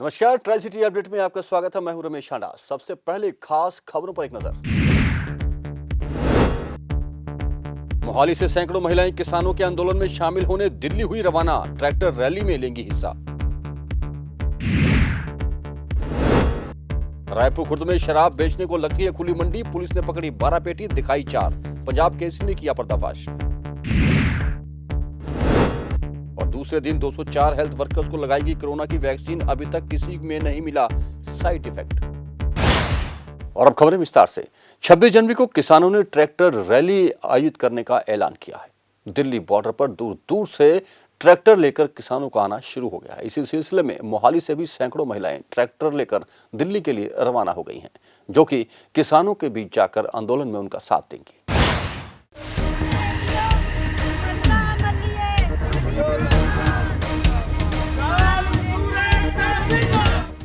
नमस्कार, tri city update में आपका स्वागत है। मैं हूं रमेश हांडा। सबसे पहले खास खबरों पर एक नजर। मोहाली से सैकड़ों महिलाएं किसानों के आंदोलन में शामिल होने दिल्ली हुई रवाना। ट्रैक्टर रैली में लेंगी हिस्सा। रायपुर खुर्द में शराब बेचने को लगती है खुली मंडी। पुलिस ने पकड़ी 12 पेटी, दिखाई 4। पंजाब केसरी ने किया पर्दाफाश। और दूसरे दिन 204 हेल्थ वर्कर्स को लगाएगी कोरोना की वैक्सीन। अभी तक किसी में नहीं मिला साइड इफेक्ट। और अब खबरें विस्तार से। 26 जनवरी को किसानों ने ट्रैक्टर रैली आयोजित करने का ऐलान किया है। दिल्ली बॉर्डर पर दूर दूर से ट्रैक्टर लेकर किसानों का आना शुरू हो गया है। इसी सिलसिले में मोहाली से भी सैकड़ों महिलाएं ट्रैक्टर लेकर दिल्ली के लिए रवाना हो गई हैं, जो कि किसानों के बीच जाकर आंदोलन में उनका साथ देंगी।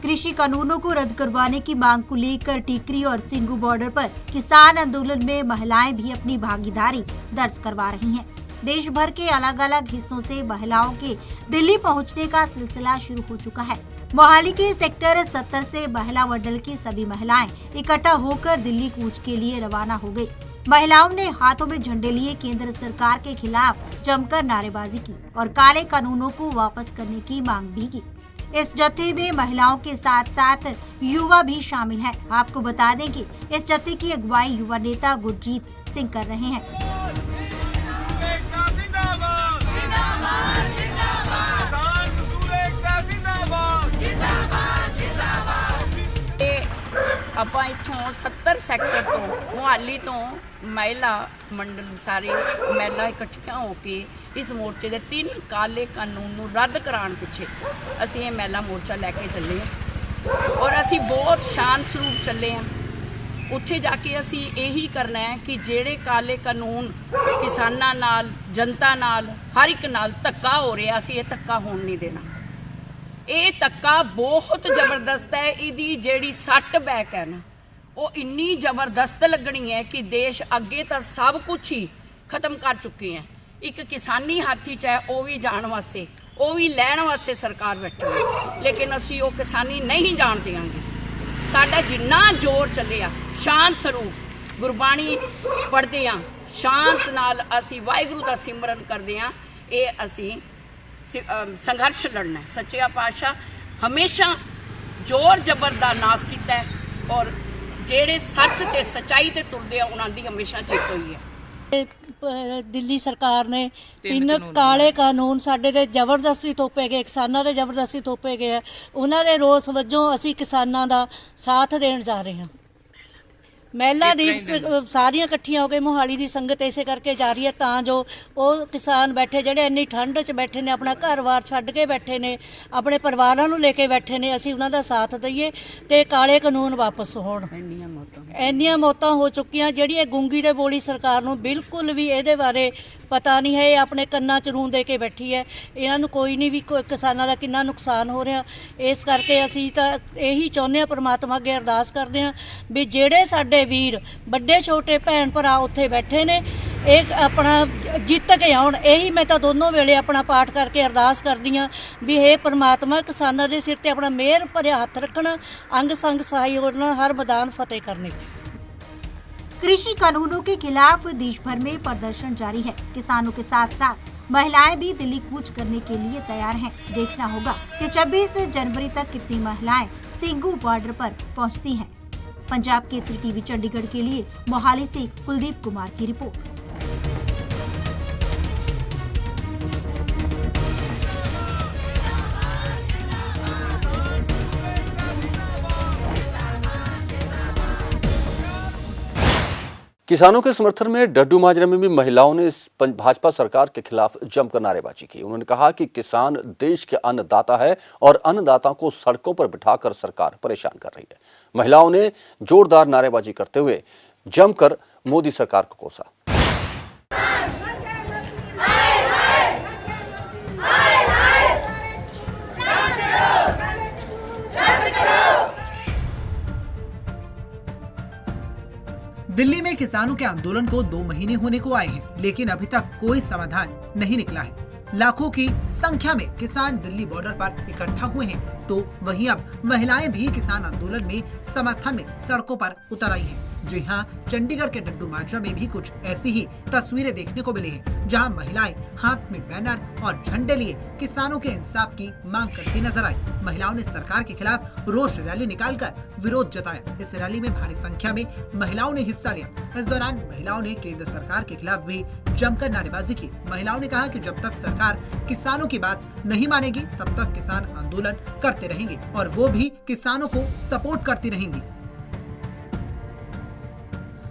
कृषि कानूनों को रद्द करवाने की मांग को लेकर टीकरी और सिंगू बॉर्डर पर किसान आंदोलन में महिलाएं भी अपनी भागीदारी दर्ज करवा रही हैं। देश भर के अलग अलग हिस्सों से महिलाओं के दिल्ली पहुंचने का सिलसिला शुरू हो चुका है। मोहाली के सेक्टर 70 से महिला मंडल की सभी महिलाएं इकट्ठा होकर दिल्ली कूच के लिए रवाना हो गयी। महिलाओं ने हाथों में झंडे लिए केंद्र सरकार के खिलाफ जमकर नारेबाजी की और काले कानूनों को वापस करने की मांग भी की। इस जत्थे में महिलाओं के साथ साथ युवा भी शामिल हैं। आपको बता दें कि इस जत्थे की अगुवाई युवा नेता गुरजीत सिंह कर रहे हैं। ਆਪਾਂ ਇੱਥੋਂ 70 ਸੈਕਟਰ ਤੋਂ ਮੁਹਾਲੀ ਤੋਂ ਮਹਿਲਾ ਮੰਡਲ ਸਾਰੇ ਮਹਿਲਾ ਇਕੱਠੀਆਂ ਹੋ ਕੇ ਇਸ ਮੋਰਚੇ ਦੇ 3 ਕਾਲੇ ਕਾਨੂੰਨ ਨੂੰ ਰੱਦ ਕਰਾਉਣ ਪਿੱਛੇ ਅਸੀਂ ਇਹ ਮਹਿਲਾ ਮੋਰਚਾ ਲੈ ਕੇ ਚੱਲੇ ਹਾਂ ਔਰ ਅਸੀਂ ਬਹੁਤ ਸ਼ਾਨ ਸਰੂਪ ਚੱਲੇ ਹਾਂ। ਉੱਥੇ ਜਾ ਕੇ ਅਸੀਂ ਇਹੀ ਕਰਨਾ ਹੈ ਕਿ ਜਿਹੜੇ ਕਾਲੇ ਕਾਨੂੰਨ ਕਿਸਾਨਾਂ ਨਾਲ, ਜਨਤਾ ਨਾਲ, ਹਰ ਇੱਕ ਨਾਲ ਧੱਕਾ ਹੋ ਰਿਹਾ, ਅਸੀਂ ਇਹ ਧੱਕਾ ਹੋਣ ਨਹੀਂ ਦੇਣਾ। ਇਹ ਧੱਕਾ ਬਹੁਤ ਜ਼ਬਰਦਸਤ ਹੈ। ਇਹਦੀ ਜਿਹੜੀ ਸੱਟ ਬੈਕ ਹੈ ਨਾ, ਉਹ ਇੰਨੀ ਜ਼ਬਰਦਸਤ ਲੱਗਣੀ ਹੈ ਕਿ ਦੇਸ਼ ਅੱਗੇ ਤਾਂ ਸਭ ਕੁਛ ਹੀ ਖਤਮ ਕਰ ਚੁੱਕੇ ਹੈ। ਇੱਕ ਕਿਸਾਨੀ ਹਾਥੀ 'ਚ ਹੈ, ਉਹ ਵੀ ਜਾਣ ਵਾਸਤੇ, ਉਹ ਵੀ ਲੈਣ ਵਾਸਤੇ ਸਰਕਾਰ ਬੈਠੀ ਹੈ, ਲੇਕਿਨ ਅਸੀਂ ਉਹ ਕਿਸਾਨੀ ਨਹੀਂ ਜਾਣ ਦੇਵਾਂਗੇ। ਸਾਡਾ ਜਿੰਨਾ ਜ਼ੋਰ ਚੱਲਿਆ ਸ਼ਾਂਤ ਸਰੂਪ ਗੁਰਬਾਣੀ ਪੜ੍ਹਦੇ ਹਾਂ, ਸ਼ਾਂਤ ਨਾਲ ਅਸੀਂ ਵਾਹਿਗੁਰੂ ਦਾ ਸਿਮਰਨ ਕਰਦੇ ਹਾਂ। ਇਹ ਅਸੀਂ संघर्ष लड़ना है। सच्चा पातशाह हमेशा जोर जबर का नाश किया है और जेड़े सच ते सच्चाई ते तुरदे उन्हां दी हमेशा जित हुई है। दिल्ली सरकार ने 3 काले कानून साडे ते जबरदस्ती थोपे गए, किसानां दे जबरदस्ती थोपे गए। उन्हां दे रोस वजों असीं किसानां दा साथ देण जा रहे हैं। महिला दिवस सारियां इकट्ठियां हो गए, मोहाली की संगत इसे करके जा रही है तां जो वो किसान बैठे जेडे इन्नी ठंड च बैठे ने, अपना घर बार छड्ड के बैठे ने, अपने परिवारां नूं लेके बैठे ने, असीं उन्हां दा साथ दईए ते काले कानून वापस होण। ਇੰਨੀਆਂ मौतां हो चुकियां ਜਿਹੜੀ गूंगी ते बोली सरकार नूं बिल्कुल भी ਇਹਦੇ ਬਾਰੇ पता नहीं है। ये अपने कन्नां च रूं दे के बैठी है। इन्हां नूं कोई नहीं भी किसानां दा किन्ना नुकसान हो रहा। इस करके असीं तां यही चाहुंदे हां, परमात्मा अगे अरदास करदे हां भी ਜਿਹੜੇ ਸਾਡੇ वीर ਵੱਡੇ ਛੋਟੇ ਭੈਣ ਭਰਾ ਉੱਥੇ बैठे ने एक अपना जित के आउण। यही मैं तो दोनों वेले अपना पाठ करके अरदास करदी हाँ भी हे परमात्मा किसानां दे सिर ते अपना मेहर भरिया हथ रखना, अंग संग सहाय होना, हर मैदान फतेह करने। कृषि कानूनों के खिलाफ देश भर में प्रदर्शन जारी है। किसानों के साथ साथ महिलाएं भी दिल्ली कूच करने के लिए तैयार हैं। देखना होगा कि 26 जनवरी तक कितनी महिलाएं सिंगू बॉर्डर पर पहुंचती हैं। पंजाब केसरी टीवी चंडीगढ़ के लिए मोहाली से कुलदीप कुमार की रिपोर्ट। किसानों के समर्थन में डड्डू माजरा में भी महिलाओं ने भाजपा सरकार के खिलाफ जमकर नारेबाजी की। उन्होंने कहा कि किसान देश के अन्नदाता है और अन्नदाताओं को सड़कों पर बिठाकर सरकार परेशान कर रही है। महिलाओं ने जोरदार नारेबाजी करते हुए जमकर मोदी सरकार को कोसा। दिल्ली में किसानों के आंदोलन को 2 महीने होने को आए हैं, लेकिन अभी तक कोई समाधान नहीं निकला है। लाखों की संख्या में किसान दिल्ली बॉर्डर पर इकट्ठा हुए हैं, तो वहीं अब महिलाएं भी किसान आंदोलन में समर्थन में सड़कों पर उतर आई हैं। जी हां, चंडीगढ़ के डड्डू माजरा में भी कुछ ऐसी ही तस्वीरें देखने को मिली हैं, जहां महिलाएं हाथ में बैनर और झंडे लिए किसानों के इंसाफ की मांग करती नजर आई। महिलाओं ने सरकार के खिलाफ रोष रैली निकालकर विरोध जताया। इस रैली में भारी संख्या में महिलाओं ने हिस्सा लिया। इस दौरान महिलाओं ने केंद्र सरकार के खिलाफ भी जमकर नारेबाजी की। महिलाओं ने कहा कि जब तक सरकार किसानों की बात नहीं मानेगी, तब तक किसान आंदोलन करते रहेंगे और वो भी किसानों को सपोर्ट करती रहेंगी।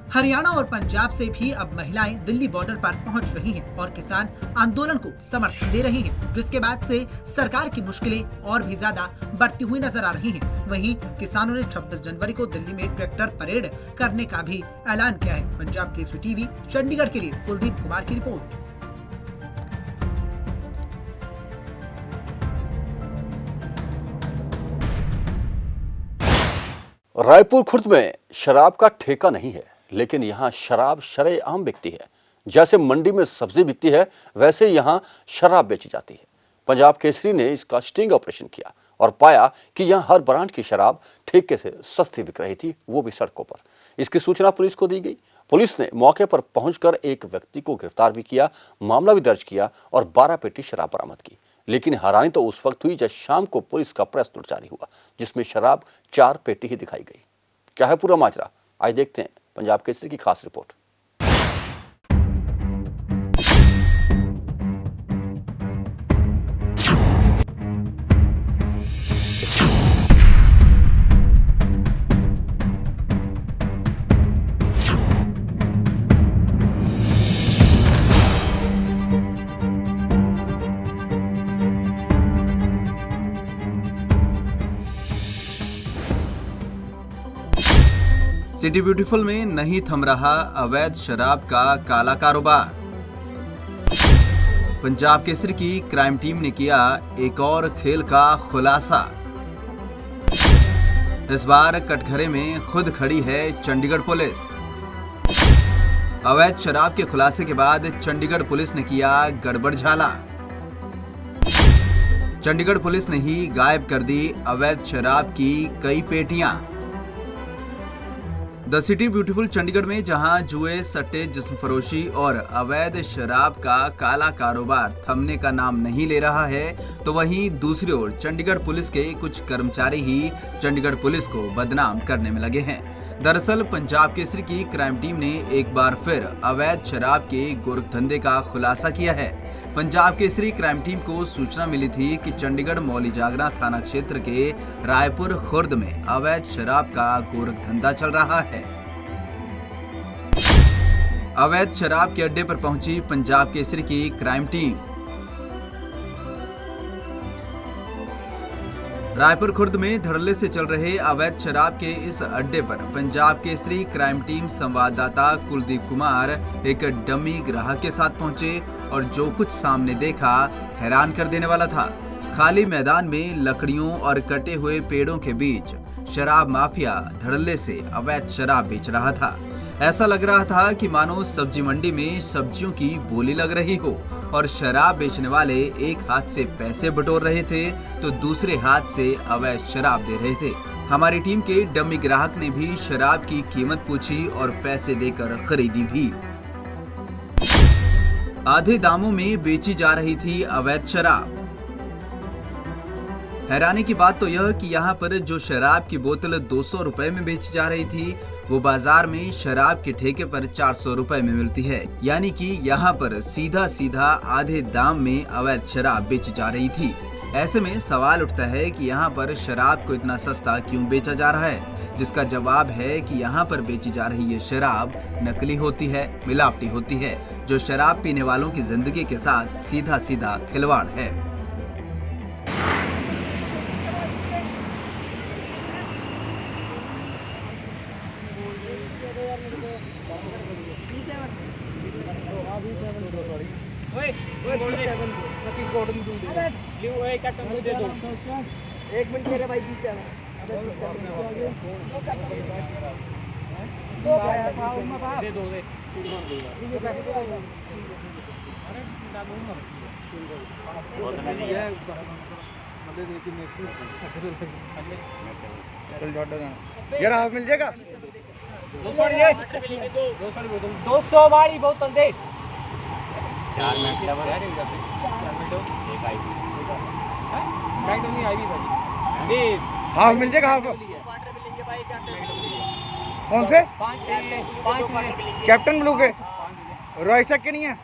हरियाणा और पंजाब से भी अब महिलाएं दिल्ली बॉर्डर पर पहुंच रही हैं और किसान आंदोलन को समर्थन दे रही हैं, जिसके बाद से सरकार की मुश्किलें और भी ज्यादा बढ़ती हुई नजर आ रही हैं। वहीं किसानों ने 26 जनवरी को दिल्ली में ट्रैक्टर परेड करने का भी ऐलान किया है। पंजाब केसरी टीवी चंडीगढ़ के लिए कुलदीप कुमार की रिपोर्ट। रायपुर खुर्द में शराब का ठेका नहीं है, लेकिन यहाँ शराब शरेआम बिकती है। जैसे मंडी में सब्जी बिकती है, वैसे यहाँ शराब बेची जाती है। पंजाब केसरी ने इसका स्टिंग ऑपरेशन किया और पाया कि यहाँ हर ब्रांड की शराब ठेके से सस्ती बिक रही थी, वो भी सड़कों पर। इसकी सूचना पुलिस को दी गई। पुलिस ने मौके पर पहुंचकर एक व्यक्ति को गिरफ्तार भी किया, मामला भी दर्ज किया और 12 पेटी शराब बरामद की। लेकिन हैरानी तो उस वक्त हुई जब शाम को पुलिस का प्रेस नोट जारी हुआ, जिसमें शराब 4 पेटी ही दिखाई गई। क्या है पूरा माजरा, आइए देखते हैं पंजाब केसरी की खास रिपोर्ट। सिटी ब्यूटीफुल में नहीं थम रहा अवैध शराब का काला कारोबार। पंजाब केसरी की क्राइम टीम ने किया एक और खेल का खुलासा। इस बार कटघरे में खुद खड़ी है चंडीगढ़ पुलिस। अवैध शराब के खुलासे के बाद चंडीगढ़ पुलिस ने किया गड़बड़ झाला। चंडीगढ़ पुलिस ने ही गायब कर दी अवैध शराब की कई पेटियां। द सिटी ब्यूटीफुल चंडीगढ़ में जहां जुए, सट्टे, जिस्म फरोशी और अवैध शराब का काला कारोबार थमने का नाम नहीं ले रहा है, तो वहीं दूसरी ओर चंडीगढ़ पुलिस के कुछ कर्मचारी ही चंडीगढ़ पुलिस को बदनाम करने में लगे हैं। दरअसल पंजाब केसरी की क्राइम टीम ने एक बार फिर अवैध शराब के गोरखधंधे का खुलासा किया है। पंजाब केसरी क्राइम टीम को सूचना मिली थी कि चंडीगढ़ मौली जागरा थाना क्षेत्र के रायपुर खुर्द में अवैध शराब का गोरखधंधा चल रहा है। अवैध शराब के अड्डे पर पहुंची पंजाब केसरी की क्राइम टीम। रायपुर खुर्द में धड़ल्ले से चल रहे अवैध शराब के इस अड्डे पर पंजाब केसरी क्राइम टीम संवाददाता कुलदीप कुमार एक डमी ग्राहक के साथ पहुंचे और जो कुछ सामने देखा हैरान कर देने वाला था। खाली मैदान में लकड़ियों और कटे हुए पेड़ों के बीच शराब माफिया धड़ल्ले से अवैध शराब बेच रहा था। ऐसा लग रहा था कि मानो सब्जी मंडी में सब्जियों की बोली लग रही हो और शराब बेचने वाले एक हाथ से पैसे बटोर रहे थे तो दूसरे हाथ से अवैध शराब दे रहे थे। हमारी टीम के डमी ग्राहक ने भी शराब की कीमत पूछी और पैसे देकर खरीदी भी। आधे दामों में बेची जा रही थी अवैध शराब। हैरानी की बात तो यह कि यहाँ पर जो शराब की बोतल 200 रुपए में बेची जा रही थी, वो बाजार में शराब के ठेके पर 400 रुपए में मिलती है। यानी कि यहाँ पर सीधा सीधा आधे दाम में अवैध शराब बेची जा रही थी। ऐसे में सवाल उठता है कि यहाँ पर शराब को इतना सस्ता क्यों बेचा जा रहा है, जिसका जवाब है कि यहाँ पर बेची जा रही ये शराब नकली होती है, मिलावटी होती है, जो शराब पीने वालों की जिंदगी के साथ सीधा सीधा खिलवाड़ है। एक मिनट मेरे भाई पीछे दे दो यार हाफ मिल जाएगा 200 वाली बोतल दे 4 मिनट हाफ मिल जाएगा हाफ कौन से 5 कैप्टन ब्लू के रॉयस के नहीं है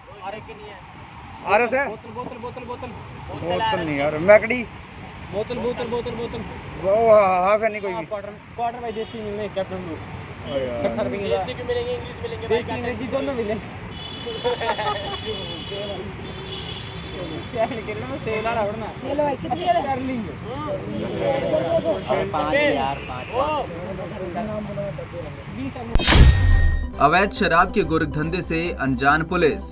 आरएस है बोतल नहीं यार मैकडी बोतल वो हाफ है नहीं कोई भी क्वार्टर भाई देसी मिलने कैप्टन ब्लू 70 रुपए देसी के मिलेंगे इंग्लिश मिलेंगे देसी अंग्रेजी दोनों मिलेंगे क्या निकल रहा है सेल आ रहा है ना ये लो भाई कितने कर लेंगे 5 यार 5 अवैध शराब के गोरखधंधे से अनजान पुलिस।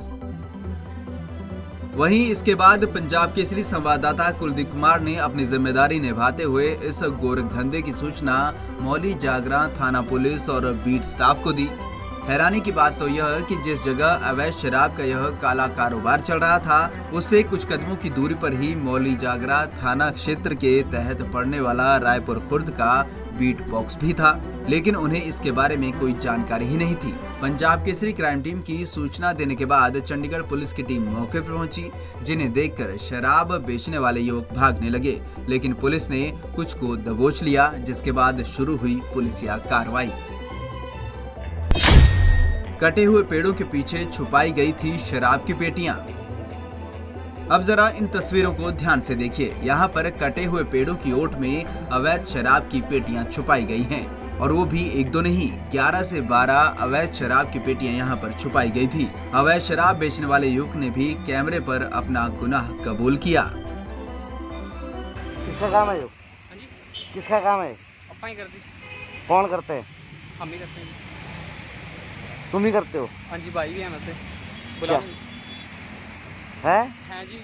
वहीं इसके बाद पंजाब केसरी संवाददाता कुलदीप कुमार ने अपनी जिम्मेदारी निभाते हुए इस गोरखधंधे की सूचना मौली जागरा थाना पुलिस और बीट स्टाफ को दी। हैरानी की बात तो यह कि जिस जगह अवैध शराब का यह काला कारोबार चल रहा था उससे कुछ कदमों की दूरी पर ही मौली जागरा थाना क्षेत्र के तहत पड़ने वाला रायपुर खुर्द का बीट बॉक्स भी था, लेकिन उन्हें इसके बारे में कोई जानकारी ही नहीं थी। पंजाब केसरी क्राइम टीम की सूचना देने के बाद चंडीगढ़ पुलिस की टीम मौके पर पहुंची, जिन्हें देखकर शराब बेचने वाले युवक भागने लगे, लेकिन पुलिस ने कुछ को दबोच लिया, जिसके बाद शुरू हुई पुलिसिया कार्रवाई। कटे हुए पेड़ों के पीछे छुपाई गई थी शराब की पेटियां। अब जरा इन तस्वीरों को ध्यान से देखिए। यहाँ पर कटे हुए पेड़ों की ओट में अवैध शराब की पेटियां छुपाई गई हैं, और वो भी एक दो नहीं 11 से 12 अवैध शराब की पेटियां यहाँ पर छुपाई गई थी। अवैध शराब बेचने वाले युवक ने भी कैमरे पर अपना गुनाह कबूल किया। किसका काम है? किसका काम है? अपना ही करते। कौन करते हैं? हम ही करते हैं। तुम ही करते हो? हाँ जी, भाई भी हैं वैसे। बुलाओ है हैं जी।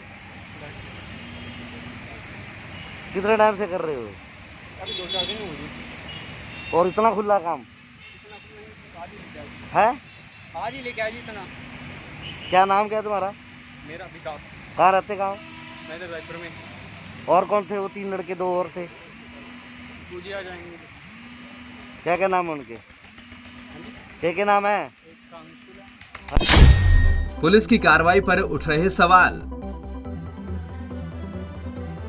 कितने टाइम से कर रहे हो? अभी 2-4 दिन हो गए। और इतना खुला काम है? आज ही लेके आए जी इतना। क्या नाम क्या है तुम्हारा? मेरा विकास। कहाँ रहते गाँव? मैं तो रायपुर में। और कौन थे वो 3 लड़के? 2 और थे। पूजे आ जाएंगे। क्या क्या नाम है उनके? क्या नाम है? पुलिस की कार्रवाई पर उठ रहे सवाल।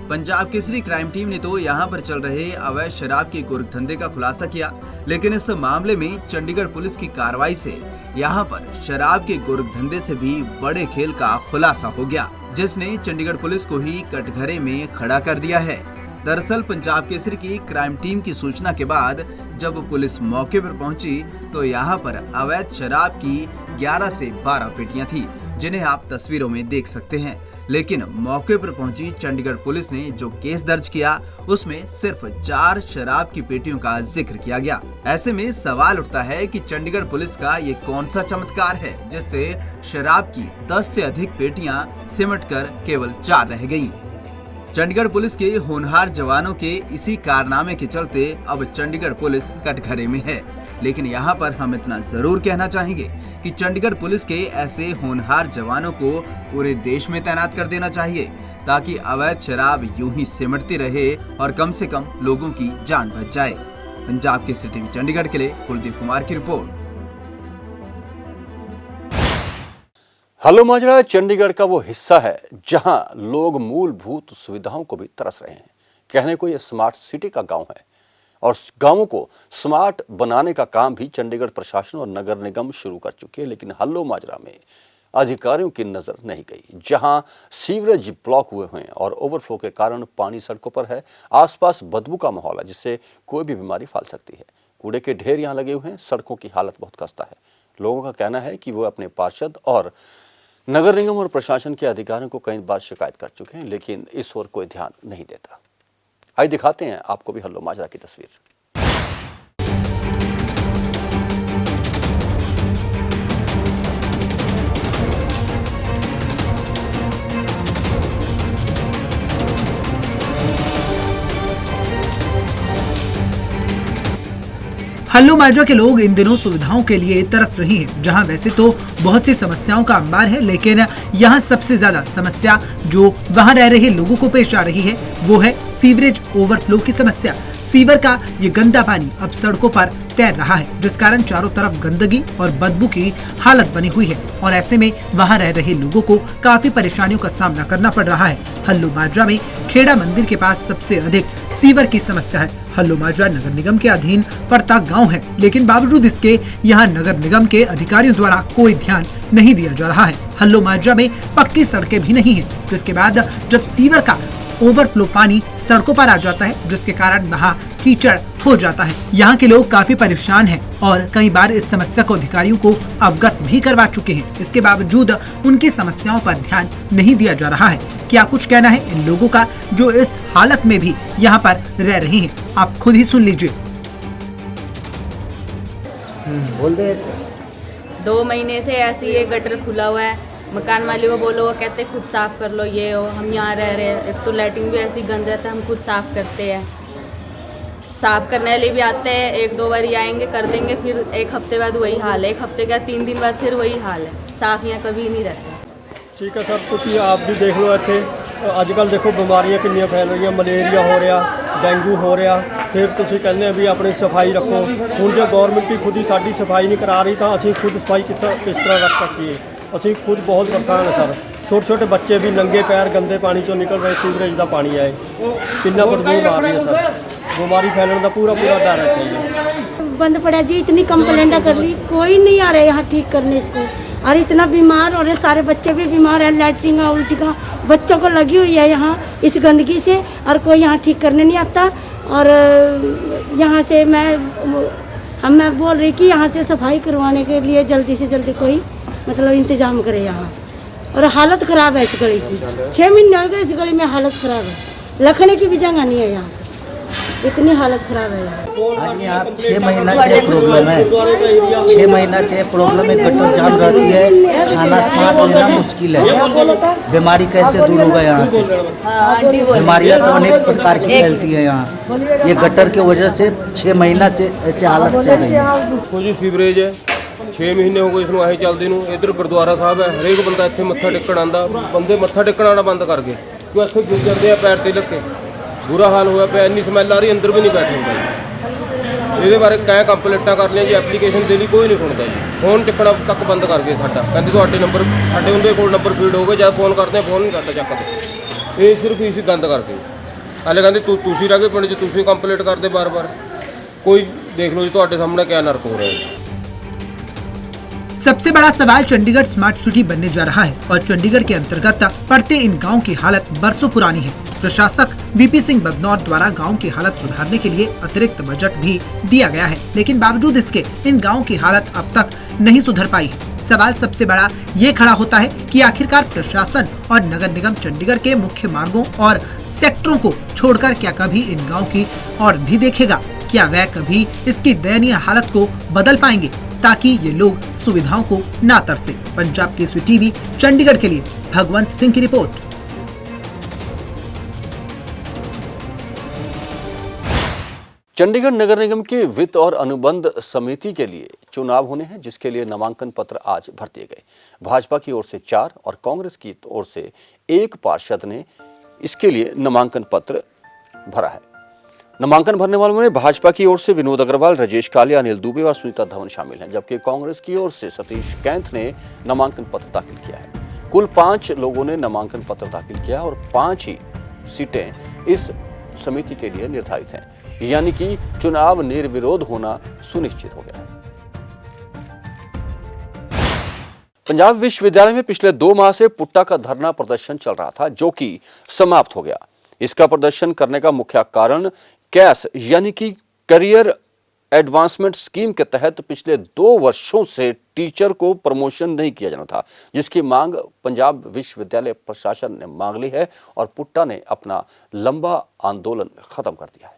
पंजाब केसरी क्राइम टीम ने तो यहाँ पर चल रहे अवैध शराब के गोरखधंधे का खुलासा किया, लेकिन इस मामले में चंडीगढ़ पुलिस की कार्रवाई से यहाँ पर शराब के गोरखधंधे से भी बड़े खेल का खुलासा हो गया, जिसने चंडीगढ़ पुलिस को ही कटघरे में खड़ा कर दिया है। दरअसल पंजाब केसरी की क्राइम टीम की सूचना के बाद जब पुलिस मौके पर पहुंची तो यहाँ पर अवैध शराब की 11 से 12 पेटियां थी, जिन्हें आप तस्वीरों में देख सकते हैं। लेकिन मौके पर पहुंची चंडीगढ़ पुलिस ने जो केस दर्ज किया उसमें सिर्फ 4 शराब की पेटियों का जिक्र किया गया। ऐसे में सवाल उठता है कि चंडीगढ़ पुलिस का ये कौन सा चमत्कार है जिससे शराब की 10 से अधिक पेटियां सिमटकर केवल 4 रह गईं। चंडीगढ़ पुलिस के होनहार जवानों के इसी कारनामे के चलते अब चंडीगढ़ पुलिस कटघरे में है। लेकिन यहाँ पर हम इतना जरूर कहना चाहेंगे कि चंडीगढ़ पुलिस के ऐसे होनहार जवानों को पूरे देश में तैनात कर देना चाहिए, ताकि अवैध शराब यूं ही सिमटती रहे और कम से कम लोगों की जान बच जाए। पंजाब केसरी टीवी चंडीगढ़ के लिए कुलदीप कुमार की रिपोर्ट। हल्लो माजरा चंडीगढ़ का वो हिस्सा है जहां लोग मूलभूत सुविधाओं को भी तरस रहे हैं। कहने को ये स्मार्ट सिटी का गांव है और गांवों को स्मार्ट बनाने का काम भी चंडीगढ़ प्रशासन और नगर निगम शुरू कर चुके हैं, लेकिन हल्लो माजरा में अधिकारियों की नजर नहीं गई। जहां सीवरेज ब्लॉक हुए हैं और ओवरफ्लो के कारण पानी सड़कों पर है, आसपास बदबू का माहौल है जिससे कोई भी बीमारी फैल सकती है। कूड़े के ढेर यहाँ लगे हुए हैं, सड़कों की हालत बहुत खस्ता है। लोगों का कहना है कि वो अपने पार्षद और नगर निगम और प्रशासन के अधिकारियों को कई बार शिकायत कर चुके हैं, लेकिन इस ओर कोई ध्यान नहीं देता। आइए दिखाते हैं आपको भी हल्लो माजरा की तस्वीर। हल्लू माजरा के लोग इन दिनों सुविधाओं के लिए तरस रहे हैं, जहां वैसे तो बहुत सी समस्याओं का अंबार है, लेकिन यहां सबसे ज्यादा समस्या जो वहां रह रहे लोगों को पेश आ रही है वो है सीवरेज ओवरफ्लो की समस्या। सीवर का ये गंदा पानी अब सड़कों पर तैर रहा है, जिस कारण चारों तरफ गंदगी और बदबू की हालत बनी हुई है और ऐसे में वहां रह रहे लोगों को काफी परेशानियों का सामना करना पड़ रहा है। हल्लू माजरा में खेड़ा मंदिर के पास सबसे अधिक सीवर की समस्या है। हल्लू माजरा नगर निगम के अधीन पड़ता गांव है, लेकिन बावजूद इसके यहाँ नगर निगम के अधिकारियों द्वारा कोई ध्यान नहीं दिया जा रहा है। हल्लू माजरा में पक्की सड़कें भी नहीं है, जिसके बाद जब सीवर का ओवरफ्लो पानी सड़कों पर आ जाता है, जिसके कारण वहाँ कीचड़ हो जाता है। यहाँ के लोग काफी परेशान हैं और कई बार इस समस्या को अधिकारियों को अवगत भी करवा चुके हैं। इसके बावजूद उनकी समस्याओं पर ध्यान नहीं दिया जा रहा है। क्या कुछ कहना है इन लोगों का जो इस हालत में भी यहाँ पर रह रहे हैं, आप खुद ही सुन लीजिए। बोल दे। 2 महीने से ऐसे ये गटर खुला हुआ है। मकान मालिक को बोलो, वो कहते खुद साफ़ कर लो, ये हो। हम यहाँ रह रहे हैं, एक तो लैट्रिन भी ऐसी गंद रहता है, हम खुद साफ़ करते हैं। साफ़ करने वाले भी आते हैं, 1-2 बार आएंगे कर देंगे, फिर 1 हफ्ते बाद वही हाल है, 1 हफ्ते का 3 दिन बाद फिर वही हाल है। साफ़ यहाँ कभी नहीं रहता। ठीक है सर, ਤੁਸੀਂ ਆਪ ਵੀ ਦੇਖ ਲਓ ਇੱਥੇ ਅੱਜ ਕੱਲ੍ਹ ਦੇਖੋ ਬਿਮਾਰੀਆਂ ਕਿੰਨੀਆਂ ਫੈਲ ਰਹੀਆਂ, ਮਲੇਰੀਆ ਹੋ ਰਿਹਾ, ਡੇਂਗੂ ਹੋ ਰਿਹਾ। ਫਿਰ ਤੁਸੀਂ ਕਹਿੰਦੇ ਆ ਵੀ ਆਪਣੀ ਸਫਾਈ ਰੱਖੋ। ਹੁਣ ਜੇ ਗਵਰਨਮੈਂਟ ਹੀ ਖੁਦ ਹੀ ਸਾਡੀ ਸਫਾਈ ਨਹੀਂ ਕਰਾ ਰਹੀ ਤਾਂ ਅਸੀਂ ਖੁਦ ਸਫਾਈ ਕਿਸ ਤਰ੍ਹਾਂ ਰੱਖ ਸਕੀਏ। ਅਸੀਂ ਖੁਦ ਬਹੁਤ ਪਰੇਸ਼ਾਨ ਹਾਂ ਸਰ। ਛੋਟੇ ਛੋਟੇ ਬੱਚੇ ਵੀ ਨੰਗੇ ਪੈਰ ਗੰਦੇ ਪਾਣੀ ਚੋਂ ਨਿਕਲ ਰਹੇ, ਸੀਵਰੇਜ ਦਾ ਪਾਣੀ ਆਏ, ਕਿੰਨਾ ਬਦਬੂ ਮਾਰ ਰਹੀ ਹੈ ਸਰ। बीमारी फैलने का पूरा डर है चाहिए। बंद पड़ा जी, इतनी कंप्लेंट कर ली, कोई नहीं आ रहा है यहाँ ठीक करने इसको। और इतना बीमार हो रहे, सारे बच्चे भी बीमार हैं, लैट्रिन का उल्टी का बच्चों को लगी हुई है यहाँ इस गंदगी से, और कोई यहाँ ठीक करने नहीं आता। और यहाँ से मैं बोल रही कि यहाँ से सफाई करवाने के लिए जल्दी से जल्दी कोई मतलब इंतजाम करे यहाँ। और हालत ख़राब है इस गली की, 6 महीने हो गए इस गली में, हालत ख़राब है, रखने की भी जगह नहीं है यहाँ, इतनी हालत खराब है यहाँ। 6 महीना से प्रॉब्लम है, 6 महीना से प्रॉब्लम है। गटर जाम रहती है, खाना सांस लेना मुश्किल है। बीमारी कैसे दूर होगा यहाँ से? बीमारियाँ तो अनेक प्रकार की फैलती है यहाँ। ये गटर की वजह से 6 महीना से ऐसे हालत चल रही है। कुछ सीवरेज है, 6 महीने हो गए इसनूं ऐसे चलदे नूं। इधर गुरुद्वारा साहब है, हरेक बंदा इत्थे मत्था टेकण आंदा, बंदे मत्था टेकण आना बंद कर गए क्यों? इत्थे गुजरदे आ पैर ते लक्के, बुरा हाल होया पिया, इन्नी स्मैल आ रही, अंदर भी नहीं बैठ ਹੁੰਦਾ जी। ਇਹਦੇ ਬਾਰੇ ਕਈ ਕੰਪਲੇਂਟਾਂ ਕਰ ਲਿਆ ਜੀ, ਐਪਲੀਕੇਸ਼ਨ ਦੇ ਲਈ ਕੋਈ ਨਹੀਂ ਸੁਣਦਾ ਜੀ। ਫੋਨ ਚੱਕਣਾ ਤੱਕ ਬੰਦ ਕਰ ਗਏ ਸਾਡਾ, ਕਹਿੰਦੇ ਤੁਹਾਡੇ ਨੰਬਰ ਸਾਡੇ ਉਹਦੇ ਕੋਲ ਨੰਬਰ ਫੀਡ ਹੋ ਗਏ, ਜਦ ਫੋਨ ਕਰਦੇ ਫੋਨ ਨਹੀਂ ਕਰਦਾ ਚੱਕਦੇ। ਇਹ ਸਿਰਫ ਇਸੇ ਗੰਦ ਕਰਕੇ ਹਾਲੇ ਕਹਿੰਦੇ ਤੁਸੀਂ ਰਹਿ ਗਏ ਪਿੰਡ 'ਚ, ਤੁਸੀਂ ਕੰਪਲੇਂਟ ਕਰਦੇ ਬਾਰ-ਬਾਰ। ਕੋਈ ਦੇਖ ਲਓ ਜੀ ਤੁਹਾਡੇ ਸਾਹਮਣੇ ਕਿਆ ਨਰਕ ਹੋ ਰਿਹਾ ਹੈ। सबसे बड़ा सवाल चंडीगढ़ स्मार्ट सिटी बनने जा रहा है और चंडीगढ़ के अंतर्गत पड़ते इन गाँव की हालत बरसों पुरानी है। प्रशासक वीपी सिंह बदनौर द्वारा गांव की हालत सुधारने के लिए अतिरिक्त बजट भी दिया गया है, लेकिन बावजूद इसके इन गांव की हालत अब तक नहीं सुधर पाई है। सवाल सबसे बड़ा ये खड़ा होता है कि आखिरकार प्रशासन और नगर निगम चंडीगढ़ के मुख्य मार्गों और सेक्टरों को छोड़कर क्या कभी इन गाँव की और भी देखेगा? क्या वह कभी इसकी दयनीय हालत को बदल पाएंगे ताकि ये लोग सुविधाओं को ना तरसे? पंजाब केसरी टीवी चंडीगढ़ के लिए भगवंत सिंह की रिपोर्ट। चंडीगढ़ नगर निगम की वित्त और अनुबंध समिति के लिए चुनाव होने हैं, जिसके लिए नामांकन पत्र आज भर दिए गए। भाजपा की ओर से 4 और कांग्रेस की ओर से 1 पार्षद ने इसके लिए नामांकन पत्र भरा है। नामांकन भरने वालों में भाजपा की ओर से विनोद अग्रवाल, राजेश कालिया, अनिल दुबे और सुनीता धवन शामिल हैं, जबकि कांग्रेस की ओर से सतीश कैंथ ने नामांकन पत्र दाखिल किया है। कुल 5 लोगों ने नामांकन पत्र दाखिल किया और 5 ही सीटें इस समिति के लिए निर्धारित हैं, यानी कि चुनाव निर्विरोध होना सुनिश्चित हो गया है। पंजाब विश्वविद्यालय में पिछले 2 माह से पुट्टा का धरना प्रदर्शन चल रहा था, जो कि समाप्त हो गया। इसका प्रदर्शन करने का मुख्य कारण कैस यानी कि करियर एडवांसमेंट स्कीम के तहत पिछले 2 वर्षों से टीचर को प्रमोशन नहीं किया जाना था, जिसकी मांग पंजाब विश्वविद्यालय प्रशासन ने मांग ली है और पुट्टा ने अपना लंबा आंदोलन खत्म कर दिया है।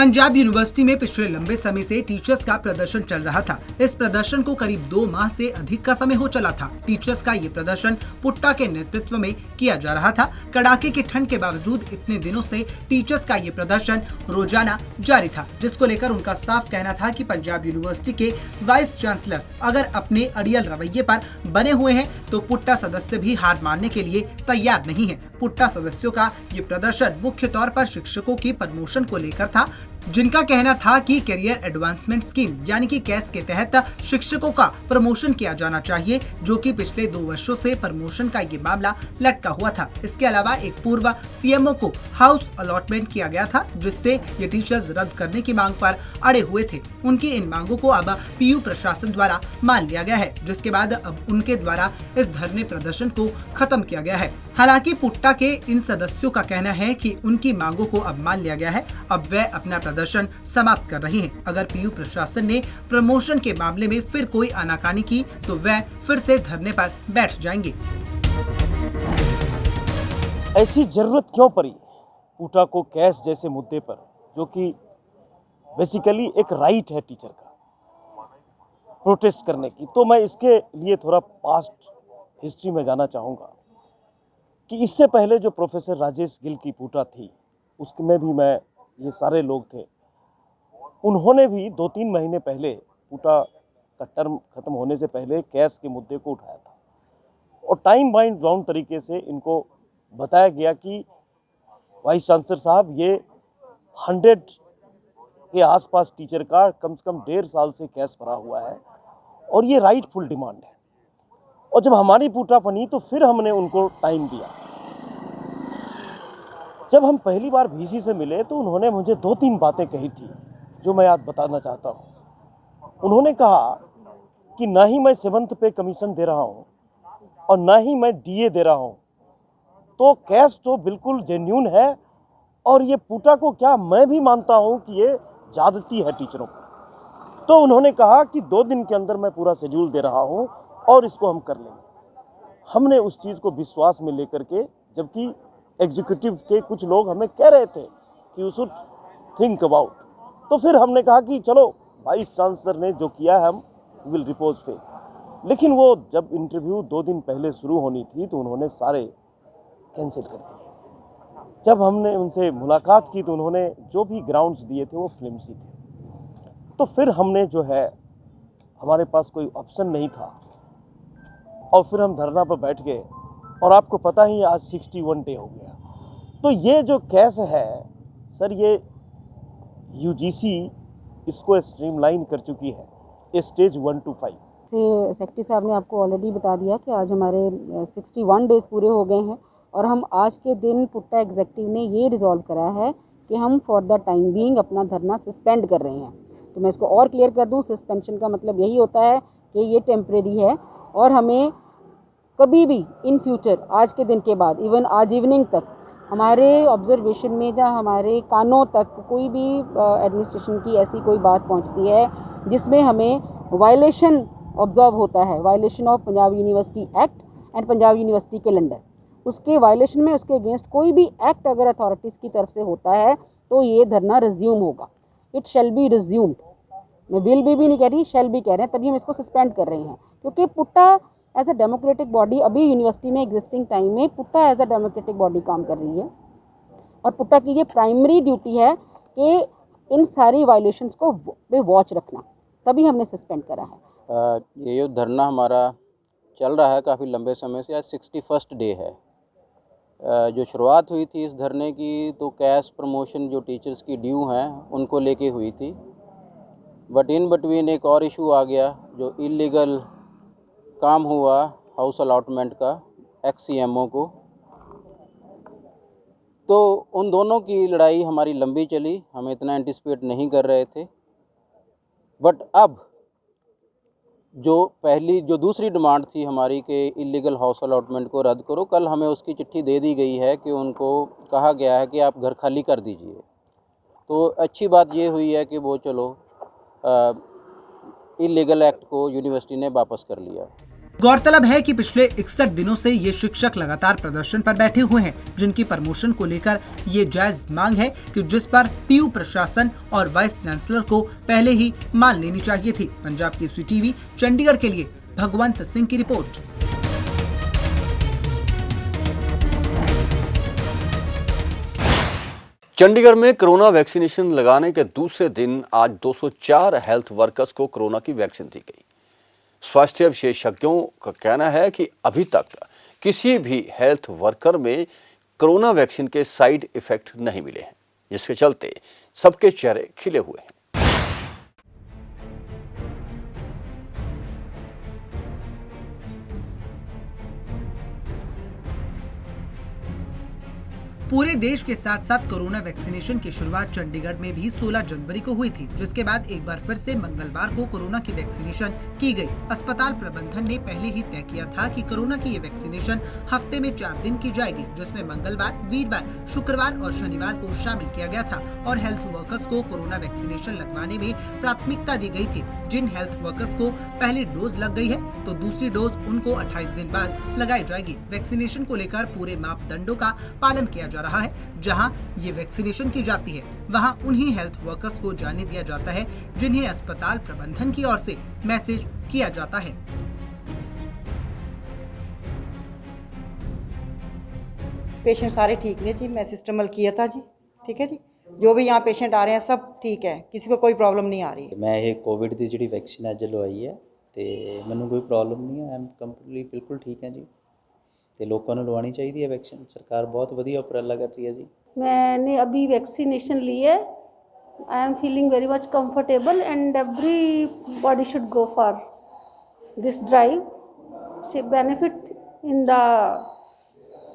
पंजाब यूनिवर्सिटी में पिछले लंबे समय से टीचर्स का प्रदर्शन चल रहा था। इस प्रदर्शन को करीब 2 माह से अधिक का समय हो चला था। टीचर्स का ये प्रदर्शन पुट्टा के नेतृत्व में किया जा रहा था। कड़ाके की ठंड के बावजूद इतने दिनों से टीचर्स का ये प्रदर्शन रोजाना जारी था, जिसको लेकर उनका साफ कहना था कि पंजाब यूनिवर्सिटी के वाइस चांसलर अगर अपने अड़ियल रवैये पर बने हुए हैं तो पुट्टा सदस्य भी हार मानने के लिए तैयार नहीं है। पुट्टा सदस्यों का ये प्रदर्शन मुख्य तौर पर शिक्षकों की प्रमोशन को लेकर था, जिनका कहना था कि करियर एडवांसमेंट स्कीम यानी कि कैस के तहत शिक्षकों का प्रमोशन किया जाना चाहिए, जो कि पिछले 2 वर्षों से प्रमोशन का ये मामला लटका हुआ था। इसके अलावा एक पूर्व सीएमओ को हाउस अलॉटमेंट किया गया था, जिससे ये टीचर्स रद्द करने की मांग पर अड़े हुए थे। उनकी इन मांगों को अब पीयू प्रशासन द्वारा मान लिया गया है, जिसके बाद अब उनके द्वारा इस धरने प्रदर्शन को खत्म किया गया है। हालांकि पुट्टा के इन सदस्यों का कहना है कि उनकी मांगों को अब मान लिया गया है, अब वह अपना प्रदर्शन समाप्त कर रही हैं। अगर पीयू प्रशासन ने प्रमोशन के मामले में फिर कोई आनाकानी की तो वह फिर से धरने पर बैठ जाएंगे। ऐसी जरूरत क्यों पड़ी पुट्टा को कैस जैसे मुद्दे पर, जो कि बेसिकली एक राइट है टीचर का प्रोटेस्ट करने की। तो मैं इसके लिए थोड़ा पास्ट हिस्ट्री में जाना चाहूँगा कि इससे पहले जो प्रोफेसर राजेश गिल की पुट्टा थी, उसमें भी मैं ये सारे लोग थे, उन्होंने भी 2-3 महीने पहले पुट्टा का टर्म खत्म होने से पहले कैस के मुद्दे को उठाया था और टाइम बाउंड तरीके से इनको बताया गया कि वाइस चांसलर साहब, ये 100 के आसपास टीचर का कम से कम 1.5 साल से कैस भरा हुआ है और ये राइटफुल डिमांड है। और जब हमारी पुट्टा बनी तो फिर हमने उनको टाइम दिया। जब हम पहली बार वीसी से मिले तो उन्होंने मुझे 2-3 बातें कही थी, जो मैं आज बताना चाहता हूँ। उन्होंने कहा कि ना ही मैं 7th पे कमीशन दे रहा हूँ और ना ही मैं डीए दे रहा हूँ, तो कैस तो बिल्कुल जेन्यून है और ये पुट्टा को क्या मैं भी मानता हूँ कि ये ज्यादती है टीचरों को। तो उन्होंने कहा कि 2 दिन के अंदर मैं पूरा शेड्यूल दे रहा हूँ और इसको हम कर लेंगे। हमने उस चीज़ को विश्वास में लेकर के, जबकि एग्जीक्यूटिव के कुछ लोग हमें कह रहे थे कि यू शुड थिंक अबाउट, तो फिर हमने कहा कि चलो वाइस चांसलर ने जो किया है हम विल रिपोज फेथ। लेकिन वो जब इंटरव्यू 2 दिन पहले शुरू होनी थी तो उन्होंने सारे कैंसिल कर दिए। जब हमने उनसे मुलाकात की तो उन्होंने जो भी ग्राउंड्स दिए थे वो फ्लिमसी थे। तो फिर हमने जो है, हमारे पास कोई ऑप्शन नहीं था और फिर हम धरना पर बैठ गए और आपको पता ही आज 61 डे हो गया। तो ये जो केस है सर, ये यूजीसी इसको स्ट्रीमलाइन कर चुकी है स्टेज 1 to 5 से। सेक्रेटरी साहब ने आपको ऑलरेडी बता दिया कि आज हमारे 61 डेज़ पूरे हो गए हैं और हम आज के दिन पुट्टा एग्जेक्टिव ने ये रिजॉल्व करा है कि हम फॉर द टाइम बीइंग अपना धरना सस्पेंड कर रहे हैं। तो मैं इसको और क्लियर कर दूं, सस्पेंशन का मतलब यही होता है कि ये टेम्परेरी है और हमें कभी भी इन फ्यूचर, आज के दिन के बाद, इवन आज इवनिंग तक, हमारे ऑब्जर्वेशन में या हमारे कानों तक कोई भी एडमिनिस्ट्रेशन की ऐसी कोई बात पहुंचती है जिसमें हमें वायलेशन ऑब्जर्व होता है, violation of Punjab university act and Punjab university calendar, उसके वायलेशन में, उसके अगेंस्ट कोई भी एक्ट अगर अथॉरिटीज़ की तरफ से होता है तो ये धरना रिज्यूम होगा। It shall be resumed. मैं विल भी नहीं कह रही, शैल भी कह रहे हैं, तभी हम इसको सस्पेंड कर रहे हैं। क्योंकि पुट्टा एज अ डेमोक्रेटिक बॉडी, अभी यूनिवर्सिटी में एग्जिस्टिंग टाइम में पुट्टा एज अ डेमोक्रेटिक बॉडी काम कर रही है और पुट्टा की ये प्राइमरी ड्यूटी है कि इन सारी वायलेशंस को पे वॉच रखना, तभी हमने सस्पेंड करा है। ये जो धरना हमारा चल रहा है काफ़ी लंबे समय से, आज 61st डे है। जो शुरुआत हुई थी इस धरने की तो कैश प्रमोशन जो टीचर्स की ड्यू हैं उनको लेके हुई थी, बट इन बिटवीन एक और इशू आ गया जो इलीगल काम हुआ हाउस अलॉटमेंट का एक्स-सीएमओ को। तो उन दोनों की लड़ाई हमारी लंबी चली, हम इतना एंटिसिपेट नहीं कर रहे थे। बट अब जो दूसरी डिमांड थी हमारी कि इलीगल हाउस अलॉटमेंट को रद्द करो, कल हमें उसकी चिट्ठी दे दी गई है कि उनको कहा गया है कि आप घर खाली कर दीजिए। तो अच्छी बात ये हुई है कि वो चलो इलीगल एक्ट को यूनिवर्सिटी ने वापस कर लिया। गौरतलब है कि पिछले 61 दिनों से ये शिक्षक लगातार प्रदर्शन पर बैठे हुए हैं, जिनकी प्रमोशन को लेकर ये जायज मांग है कि जिस पर पीयू प्रशासन और वाइस चांसलर को पहले ही मान लेनी चाहिए थी। पंजाब केसरी टीवी चंडीगढ़ के लिए भगवंत सिंह की रिपोर्ट। चंडीगढ़ में कोरोना वैक्सीनेशन लगाने के दूसरे दिन आज 204 हेल्थ वर्कर्स को कोरोना की वैक्सीन दी गई। स्वास्थ्य विशेषज्ञों का कहना है कि अभी तक किसी भी हेल्थ वर्कर में कोरोना वैक्सीन के साइड इफेक्ट नहीं मिले हैं, जिसके चलते सबके चेहरे खिले हुए हैं। पूरे देश के साथ साथ कोरोना वैक्सीनेशन की शुरुआत चंडीगढ़ में भी 16 जनवरी को हुई थी, जिसके बाद एक बार फिर से मंगलवार को कोरोना की वैक्सीनेशन की गई। अस्पताल प्रबंधन ने पहले ही तय किया था कि कोरोना की ये वैक्सीनेशन हफ्ते में 4 दिन की जाएगी, जिसमें मंगलवार, वीरवार, शुक्रवार और शनिवार को शामिल किया गया था और हेल्थ वर्कर्स को कोरोना वैक्सीनेशन लगवाने में प्राथमिकता दी गई थी। जिन हेल्थ वर्कर्स को पहली डोज लग गई है तो दूसरी डोज उनको 28 दिन बाद लगाई जाएगी। वैक्सीनेशन को लेकर पूरे मापदंडों का पालन किया जा रहा है। जहां ये वैक्सीनेशन की जाती है वहां उन्हीं हेल्थ वर्कर्स को जाने दिया जाता है जिन्हें अस्पताल प्रबंधन की ओर से मैसेज किया जाता है। पेशेंट सारे ठीक ने जी, मैं सिस्टम अल किया था जी, ठीक है जी। जो भी यहाँ पेशेंट आ रहे हैं सब ठीक है, किसी को कोई प्रॉब्लम नहीं आ रही है। मैं ये कोविड की जी वैक्सीन अज लवाई है तो मैंने कोई प्रॉब्लम नहीं है, आई एम कंप्लीटली बिल्कुल ठीक है जी। तो लोगों को लवानी चाहिए वैक्सीन, सरकार बहुत वधिया उपराला कर रही है जी। मैंने अभी वैक्सीनेशन ली है, I am feeling very much comfortable and everybody should go for this drive से benefit in the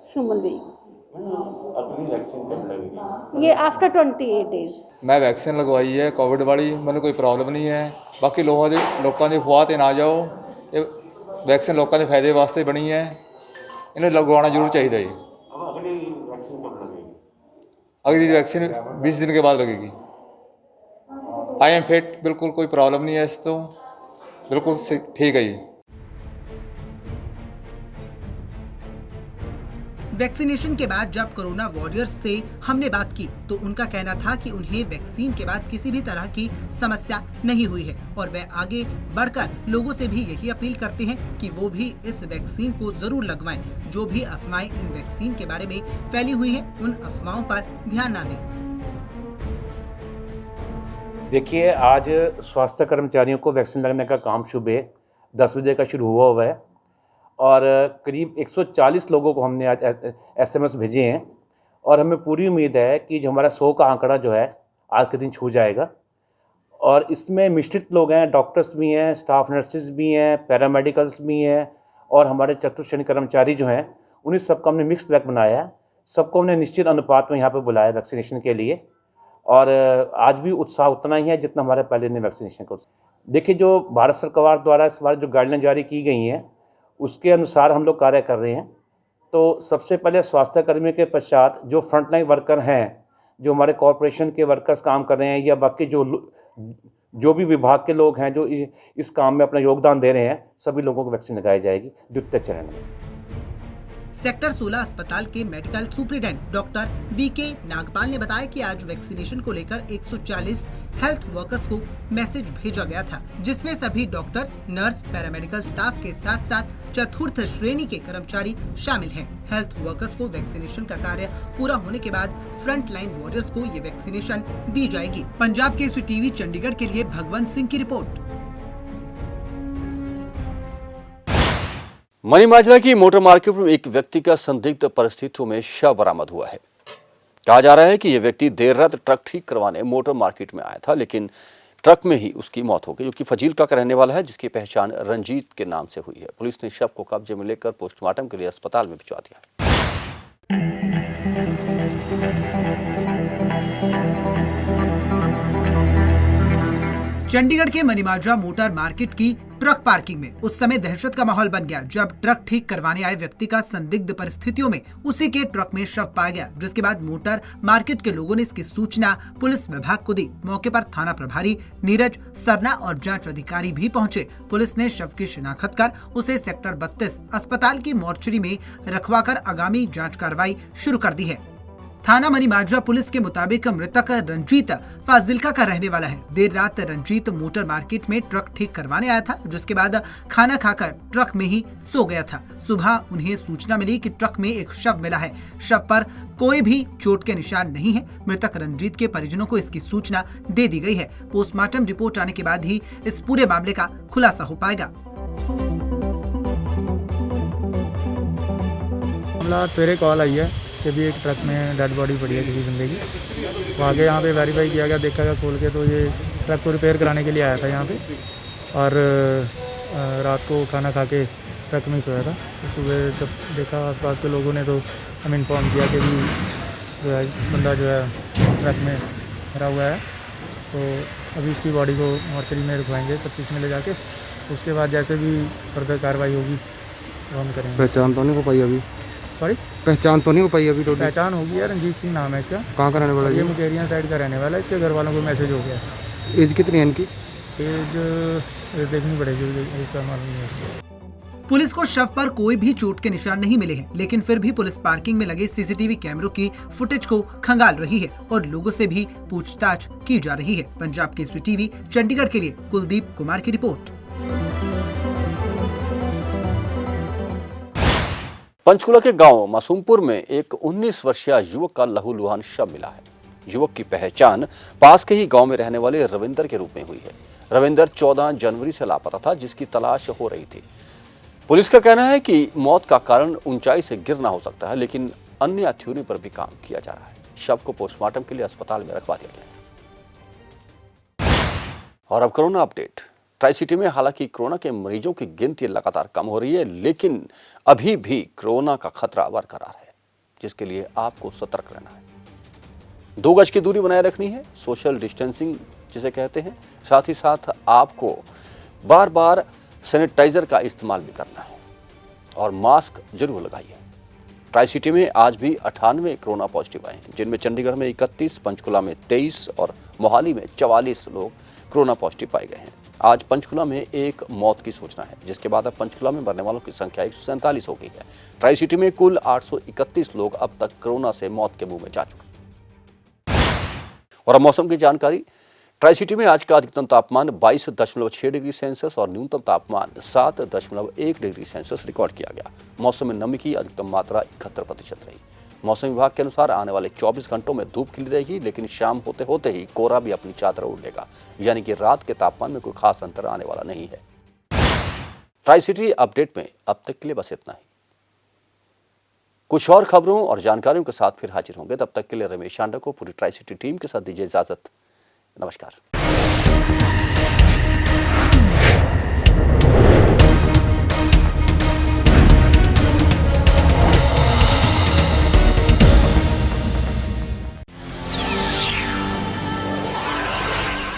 human beings. अपनी वैक्सीन कब लगेगी? ये आफ्टर 28 डेज। मैं वैक्सीन लगवाई है कोविड वाली, मैंने कोई प्रॉब्लम नहीं है। बाकी लोगों की अफवाह ते ना जाओ, ये वैक्सीन लोगों के फायदे वास्ते बनी है, इन्हें लगवाना जरूर चाहिए जी। अगली वैक्सीन कब लगेगी? अगली वैक्सीन 20 दिन के बाद लगेगी। आई एम फिट, बिल्कुल कोई प्रॉब्लम नहीं है, इस तो बिल्कुल ठीक है जी। वैक्सीनेशन के बाद जब कोरोना वॉरियर्स से हमने बात की तो उनका कहना था कि उन्हें वैक्सीन के बाद किसी भी तरह की समस्या नहीं हुई है और वे आगे बढ़कर लोगों से भी यही अपील करते हैं कि वो भी इस वैक्सीन को जरूर लगवाएं। जो भी अफवाहें इन वैक्सीन के बारे में फैली हुई हैं, उन अफवाहों पर ध्यान न दें। देखिए, आज स्वास्थ्य कर्मचारियों को वैक्सीन लगने का काम सुबह 10 बजे का शुरू हुआ है और करीब 140 लोगों को हमने आज SMS भेजे हैं और हमें पूरी उम्मीद है कि जो हमारा 100 का आंकड़ा जो है आज के दिन छू जाएगा। और इसमें मिश्रित लोग हैं, डॉक्टर्स भी हैं, स्टाफ नर्सेज भी हैं, पैरामेडिकल्स भी हैं और हमारे चतुर्श्रेणी कर्मचारी जो हैं उन्हीं सबका हमने मिक्स बैग बनाया है। सबको हमने निश्चित अनुपात में यहाँ पर बुलाया वैक्सीनेशन के लिए और आज भी उत्साह उतना ही है जितना हमारे पहले ने वैक्सीनेशन का। देखिए, जो भारत सरकार द्वारा इस बार जो गाइडलाइन जारी की गई हैं उसके अनुसार हम लोग कार्य कर रहे हैं। तो सबसे पहले स्वास्थ्य कर्मियों के पश्चात जो फ्रंटलाइन वर्कर हैं, जो हमारे कॉरपोरेशन के वर्कर्स काम कर रहे हैं या बाकी जो भी विभाग के लोग हैं जो इस काम में अपना योगदान दे रहे हैं, सभी लोगों को वैक्सीन लगाई जाएगी द्वितीय चरण में। सेक्टर 16 अस्पताल के medical superintendent doctor VK Nagpal ने बताया कि आज वैक्सीनेशन को लेकर 140 हेल्थ वर्कर्स को मैसेज भेजा गया था, जिसमें सभी डॉक्टर्स, नर्स, पैरामेडिकल स्टाफ के साथ साथ चतुर्थ श्रेणी के कर्मचारी शामिल हैं। हेल्थ वर्कर्स को वैक्सीनेशन का कार्य पूरा होने के बाद फ्रंट लाइन वॉरियर्स को ये वैक्सीनेशन दी जाएगी। पंजाब केसरी टीवी चंडीगढ़ के लिए भगवंत सिंह की रिपोर्ट। मनीमाजरा की मोटर मार्केट में एक व्यक्ति का संदिग्ध परिस्थितियों में शव बरामद हुआ है। कहा जा रहा है कि यह व्यक्ति देर रात ट्रक ठीक करवाने मोटर मार्केट में आया था, लेकिन ट्रक में ही उसकी मौत हो गई, जो कि फजीलका का रहने वाला है, जिसकी पहचान रंजीत के नाम से हुई है। पुलिस ने शव को कब्जे में लेकर पोस्टमार्टम के लिए अस्पताल में भिजवा दिया। चंडीगढ़ के मनीमाजरा मोटर मार्केट की ट्रक पार्किंग में उस समय दहशत का माहौल बन गया जब ट्रक ठीक करवाने आए व्यक्ति का संदिग्ध परिस्थितियों में उसी के ट्रक में शव पाया गया, जिसके बाद मोटर मार्केट के लोगों ने इसकी सूचना पुलिस विभाग को दी। मौके पर थाना प्रभारी नीरज सरना और जांच अधिकारी भी पहुंचे। पुलिस ने शव की शिनाख्त कर उसे सेक्टर 32 अस्पताल की मोर्चरी में रखवाकर आगामी जाँच कार्रवाई शुरू कर दी है। थाना मनीमाजरा पुलिस के मुताबिक मृतक रंजीत फाजिल्का का रहने वाला है। देर रात रंजीत मोटर मार्केट में ट्रक ठीक करवाने आया था, जिसके बाद खाना खाकर ट्रक में ही सो गया था। सुबह उन्हें सूचना मिली कि ट्रक में एक शव मिला है। शव पर कोई भी चोट के निशान नहीं है। मृतक रंजीत के परिजनों को इसकी सूचना दे दी गई है। पोस्टमार्टम रिपोर्ट आने के बाद ही इस पूरे मामले का खुलासा हो पाएगा। सवेरे कॉल आई है कि भी एक ट्रक में डेड बॉडी पड़ी है किसी बंदे की। तो आगे यहाँ पे वेरीफाई किया गया, देखा गया खोल के, तो ये ट्रक को रिपेयर कराने के लिए आया था यहाँ पे और रात को खाना खा के ट्रक में ही सोया था। तो सुबह जब देखा आसपास के लोगों ने तो हमें इन्फॉर्म किया कि भी जो है बंदा जो है ट्रक में मरा हुआ है। तो अभी इसकी बॉडी को मोर्चरी में रखवाएंगे 32 में ले जाके। उसके बाद जैसे भी फर्दर कार्रवाई होगी वो हम करेंगे। पहचान तो नहीं हो पाई अभी? सॉरी, पहचान तो नहीं हो पाई अभी? टोटल पहचान होगी है, रंजीत सिंह नाम है इसका। कहाँ का रहने वाला? ये मुकेरिया साइड का रहने वाला है। इसके घर वालों को मैसेज हो गया। एज कितनी है इनकी? एज देखनी पड़ेगी, इसका मालूम नहीं है इसको। पुलिस को शव पर कोई भी चोट के निशान नहीं मिले हैं, लेकिन फिर भी पुलिस पार्किंग में लगे सीसीटीवी कैमरों की फुटेज को खंगाल रही है और लोगों से भी पूछताछ की जा रही है। पंजाब केसरी टीवी चंडीगढ़ के लिए कुलदीप कुमार की रिपोर्ट। पंचकुला के गांव मासूमपुर में एक 19 वर्षीय युवक का लहूलुहान शव मिला है। युवक की पहचान पास के ही गांव में रहने वाले रविंदर के रूप में हुई है। रविंदर 14 जनवरी से लापता था, जिसकी तलाश हो रही थी। पुलिस का कहना है कि मौत का कारण ऊंचाई से गिरना हो सकता है, लेकिन अन्य थ्योरी पर भी काम किया जा रहा है। शव को पोस्टमार्टम के लिए अस्पताल में रखवा दिया गया। और अब कोरोना अपडेट। ट्राई सिटी में हालांकि कोरोना के मरीजों की गिनती लगातार कम हो रही है, लेकिन अभी भी कोरोना का खतरा बरकरार है, जिसके लिए आपको सतर्क रहना है। 2 गज की दूरी बनाए रखनी है, सोशल डिस्टेंसिंग जिसे कहते हैं। साथ ही साथ आपको बार बार सैनिटाइजर का इस्तेमाल भी करना है और मास्क जरूर लगाइए। ट्राई सिटी में आज भी 98 कोरोना पॉजिटिव आए हैं, जिनमें चंडीगढ़ में 31, पंचकुला में 23 और मोहाली में 44 लोग कोरोना पॉजिटिव पाए गए हैं। आज पंचकुला में एक मौत की सूचना है, जिसके बाद अब पंचकुला में मरने वालों की संख्या 147 हो गई है। ट्राई सिटी में कुल 831 लोग अब तक कोरोना से मौत के मुंह में जा चुके हैं। और अब मौसम की जानकारी। ट्राई सिटी में आज का अधिकतम तापमान 22.6 डिग्री सेल्सियस और न्यूनतम तापमान 7.1 डिग्री सेल्सियस रिकॉर्ड किया गया। मौसम में नमी की अधिकतम मात्रा 71% रही। मौसम विभाग के अनुसार आने वाले 24 घंटों में धूप खिली रहेगी, लेकिन शाम होते होते ही कोहरा भी अपनी चादर ओढ़ लेगा, यानी कि रात के तापमान में कोई खास अंतर आने वाला नहीं है। ट्राई सिटी अपडेट में अब तक के लिए बस इतना ही। कुछ और खबरों और जानकारियों के साथ फिर हाजिर होंगे। तब तक के लिए रमेश शांडा को पूरी ट्राई सिटी टीम के साथ दीजिए इजाजत। नमस्कार।